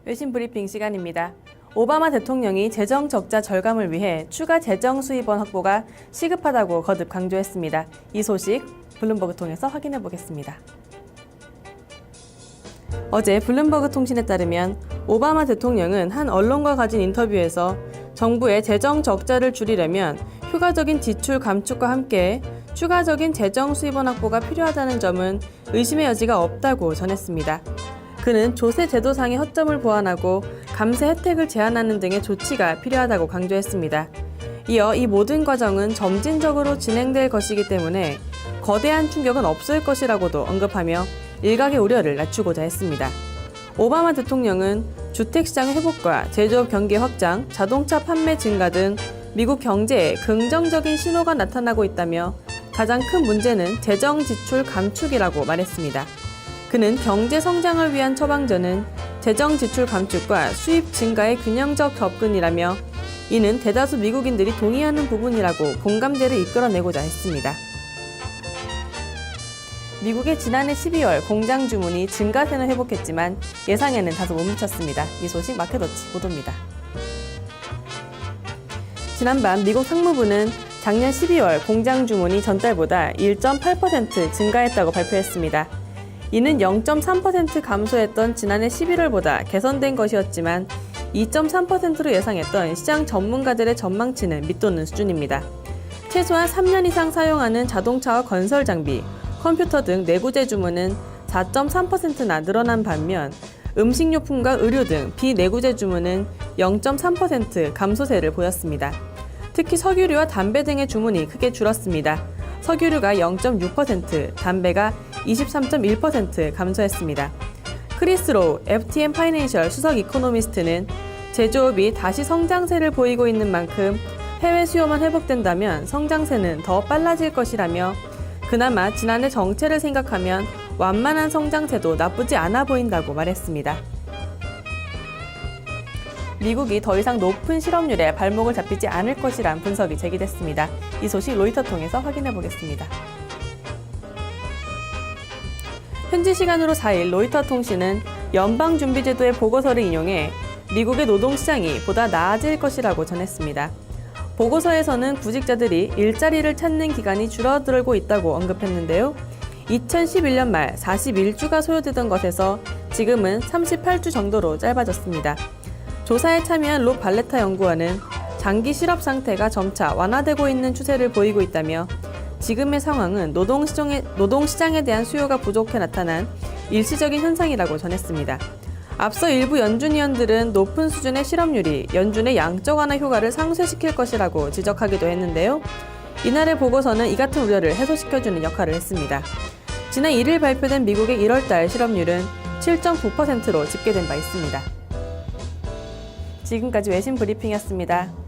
외신 브리핑 시간입니다. 오바마 대통령이 재정 적자 절감을 위해 추가 재정 수입원 확보가 시급하다고 거듭 강조했습니다. 이 소식 블룸버그 통해서 확인해 보겠습니다. 어제 블룸버그 통신에 따르면 오바마 대통령은 한 언론과 가진 인터뷰에서 정부의 재정 적자를 줄이려면 효과적인 지출 감축과 함께 추가적인 재정 수입원 확보가 필요하다는 점은 의심의 여지가 없다고 전했습니다. 그는 조세 제도상의 허점을 보완하고 감세 혜택을 제한하는 등의 조치가 필요하다고 강조했습니다. 이어 이 모든 과정은 점진적으로 진행될 것이기 때문에 거대한 충격은 없을 것이라고도 언급하며 일각의 우려를 낮추고자 했습니다. 오바마 대통령은 주택시장의 회복과 제조업 경기 확장, 자동차 판매 증가 등 미국 경제에 긍정적인 신호가 나타나고 있다며 가장 큰 문제는 재정 지출 감축이라고 말했습니다. 그는 경제 성장을 위한 처방전은 재정 지출 감축과 수입 증가의 균형적 접근이라며 이는 대다수 미국인들이 동의하는 부분이라고 공감대를 이끌어내고자 했습니다. 미국의 지난해 12월 공장 주문이 증가세는 회복했지만 예상에는 다소 못 미쳤습니다. 이 소식 마켓워치 보도입니다. 지난밤 미국 상무부는 작년 12월 공장 주문이 전달보다 1.8% 증가했다고 발표했습니다. 이는 0.3% 감소했던 지난해 11월보다 개선된 것이었지만 2.3%로 예상했던 시장 전문가들의 전망치는 밑도는 수준입니다. 최소한 3년 이상 사용하는 자동차와 건설 장비, 컴퓨터 등 내구재 주문은 4.3%나 늘어난 반면 음식료품과 의류 등 비내구재 주문은 0.3% 감소세를 보였습니다. 특히 석유류와 담배 등의 주문이 크게 줄었습니다. 석유류가 0.6%, 담배가 23.1% 감소했습니다. 크리스 로우 FTM 파이낸셜 수석 이코노미스트는 제조업이 다시 성장세를 보이고 있는 만큼 해외 수요만 회복된다면 성장세는 더 빨라질 것이라며 그나마 지난해 정체를 생각하면 완만한 성장세도 나쁘지 않아 보인다고 말했습니다. 미국이 더 이상 높은 실업률에 발목을 잡히지 않을 것이란 분석이 제기됐습니다. 이 소식 로이터 통해서 확인해 보겠습니다. 현지 시간으로 4일 로이터 통신은 연방준비제도의 보고서를 인용해 미국의 노동시장이 보다 나아질 것이라고 전했습니다. 보고서에서는 구직자들이 일자리를 찾는 기간이 줄어들고 있다고 언급했는데요. 2011년 말 41주가 소요되던 것에서 지금은 38주 정도로 짧아졌습니다. 조사에 참여한 로 발레타 연구원은 장기 실업 상태가 점차 완화되고 있는 추세를 보이고 있다며 지금의 상황은 노동시장에 대한 수요가 부족해 나타난 일시적인 현상이라고 전했습니다. 앞서 일부 연준위원들은 높은 수준의 실업률이 연준의 양적 완화 효과를 상쇄시킬 것이라고 지적하기도 했는데요. 이날의 보고서는 이 같은 우려를 해소시켜주는 역할을 했습니다. 지난 1일 발표된 미국의 1월달 실업률은 7.9%로 집계된 바 있습니다. 지금까지 외신 브리핑이었습니다.